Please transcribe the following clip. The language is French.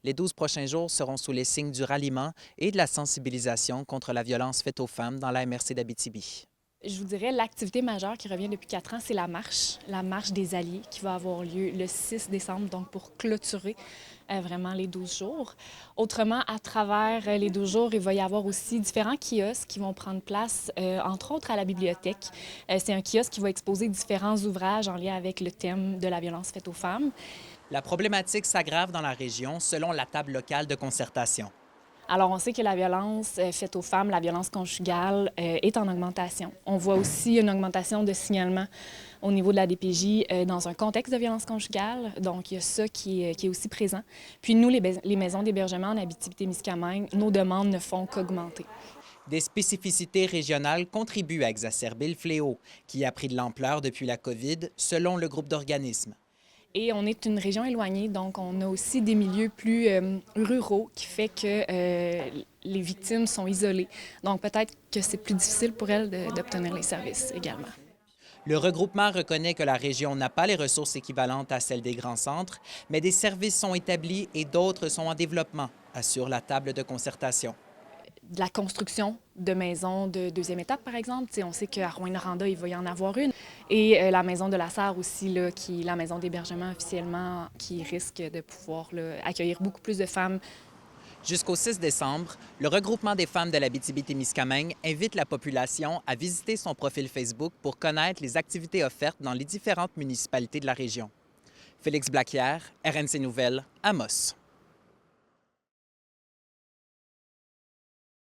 Les 12 prochains jours seront sous les signes du ralliement et de la sensibilisation contre la violence faite aux femmes dans la MRC d'Abitibi. Je vous dirais l'activité majeure qui revient depuis 4 ans, c'est la marche des Alliés qui va avoir lieu le 6 décembre, donc pour clôturer vraiment les 12 jours. Autrement, à travers les 12 jours, il va y avoir aussi différents kiosques qui vont prendre place, entre autres à la bibliothèque. C'est un kiosque qui va exposer différents ouvrages en lien avec le thème de la violence faite aux femmes. La problématique s'aggrave dans la région selon la table locale de concertation. Alors, on sait que la violence faite aux femmes, la violence conjugale, est en augmentation. On voit aussi une augmentation de signalements au niveau de la DPJ dans un contexte de violence conjugale. Donc, il y a ça qui est aussi présent. Puis nous, les maisons d'hébergement en Abitibi-Témiscamingue, nos demandes ne font qu'augmenter. Des spécificités régionales contribuent à exacerber le fléau, qui a pris de l'ampleur depuis la COVID, selon le groupe d'organismes. Et on est une région éloignée, donc on a aussi des milieux plus ruraux qui fait que les victimes sont isolées. Donc peut-être que c'est plus difficile pour elles d'obtenir les services également. Le regroupement reconnaît que la région n'a pas les ressources équivalentes à celles des grands centres, mais des services sont établis et d'autres sont en développement, assure la table de concertation. De la construction de maisons de deuxième étape, par exemple. On sait qu'à Rouyn-Noranda, il va y en avoir une. Et la maison de la Sarre aussi, là, qui est la maison d'hébergement officiellement, qui risque de pouvoir là, accueillir beaucoup plus de femmes. Jusqu'au 6 décembre, le regroupement des femmes de l'Abitibi-Témiscamingue invite la population à visiter son profil Facebook pour connaître les activités offertes dans les différentes municipalités de la région. Félix Blaquière, RNC Nouvelles, Amos.